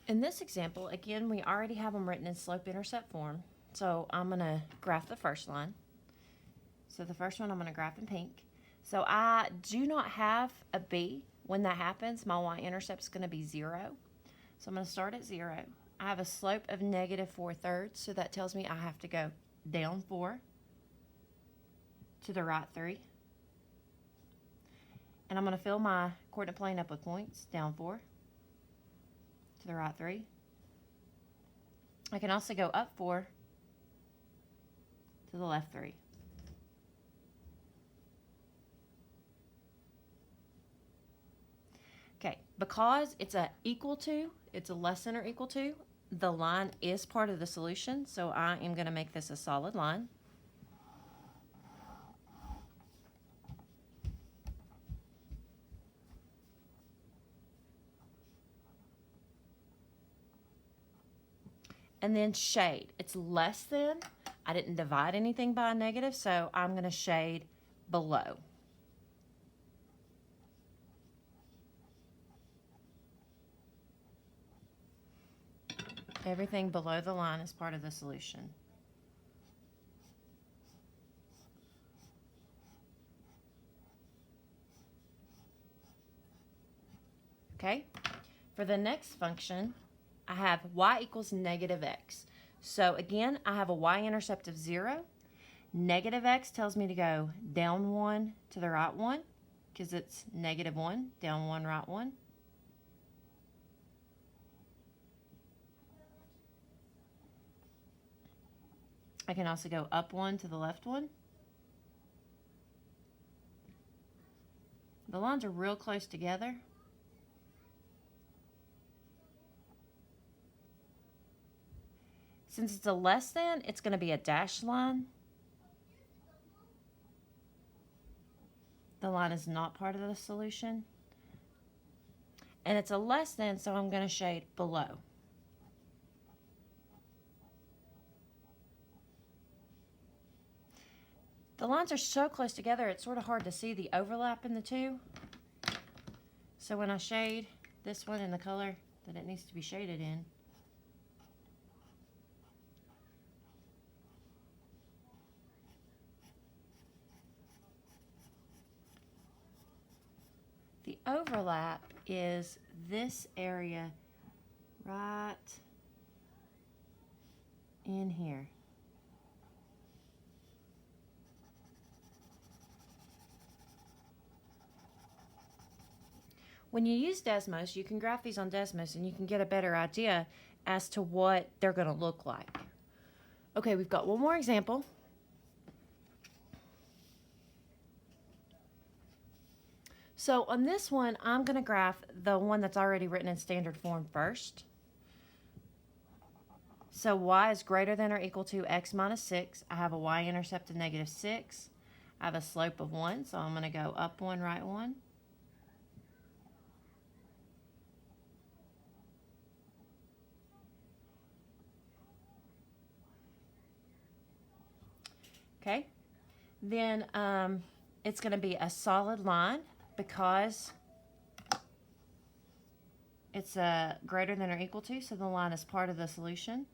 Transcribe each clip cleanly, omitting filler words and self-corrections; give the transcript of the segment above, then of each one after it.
In this example, again, we already have them written in slope-intercept form. So I'm going to graph the first line. So the first one I'm going to graph in pink. So I do not have a b. When that happens, my y-intercept is going to be 0. So I'm going to start at 0. I have a slope of -4/3, so that tells me I have to go down 4 to the right 3. And I'm going to fill my coordinate plane up with points, down 4 to the right 3. I can also go up 4 to the left 3. Okay, because it's a equal to, it's a less than or equal to, the line is part of the solution, so I am going to make this a solid line. And then shade. It's less than. I didn't divide anything by a negative, so I'm going to shade below. Everything below the line is part of the solution. Okay, for the next function, I have y equals -x. So again, I have a y-intercept of 0. -x tells me to go down 1 to the right 1, because it's -1, down 1, right 1. I can also go up 1 to the left 1. The lines are real close together. Since it's a less than, it's going to be a dashed line. The line is not part of the solution. And it's a less than, so I'm going to shade below. The lines are so close together, it's sort of hard to see the overlap in the two. So when I shade this one in the color that it needs to be shaded in, the overlap is this area right in here. When you use Desmos, you can graph these on Desmos and you can get a better idea as to what they're going to look like. Okay, we've got one more example. So on this one, I'm going to graph the one that's already written in standard form first. So y is greater than or equal to x minus 6. I have a y-intercept of -6. I have a slope of 1, so I'm going to go up 1, right 1. Okay, then it's going to be a solid line because it's greater than or equal to, so the line is part of the solution.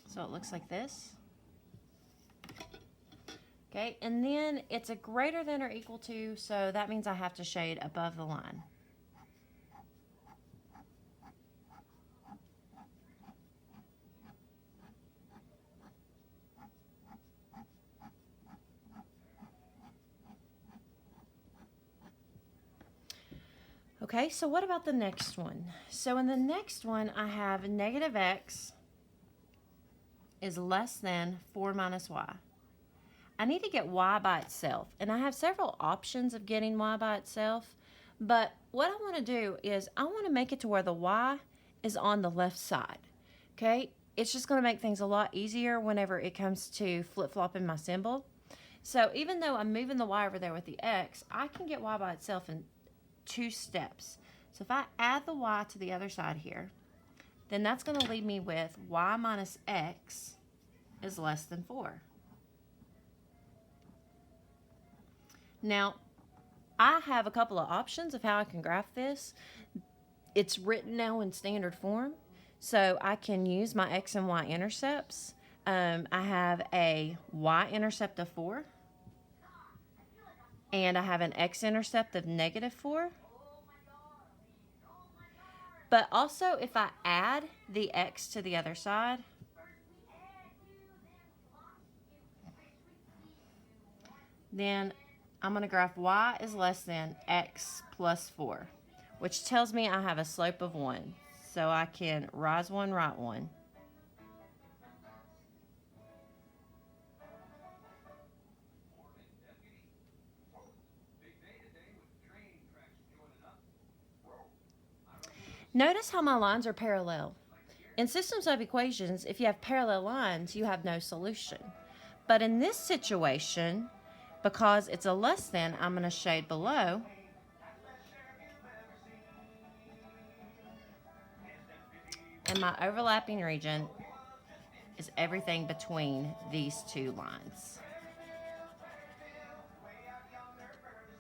So it looks like this. Okay, and then it's a greater than or equal to, so that means I have to shade above the line. Okay, so what about the next one? So in the next one, I have -x is less than 4 minus y. I need to get y by itself, and I have several options of getting y by itself, but what I want to do is I want to make it to where the y is on the left side, okay? It's just going to make things a lot easier whenever it comes to flip-flopping my symbol. So even though I'm moving the y over there with the x, I can get y by itself in 2 steps. So if I add the y to the other side here, then that's going to leave me with y minus x is less than 4. Now, I have a couple of options of how I can graph this. It's written now in standard form, so I can use my x and y intercepts. I have a y-intercept of 4, and I have an x-intercept of -4. But also, if I add the x to the other side, then I'm going to graph y is less than x plus 4, which tells me I have a slope of 1. So I can rise 1, right 1. Notice how my lines are parallel. In systems of equations, if you have parallel lines, you have no solution. But in this situation, because it's a less than, I'm going to shade below. And my overlapping region is everything between these two lines.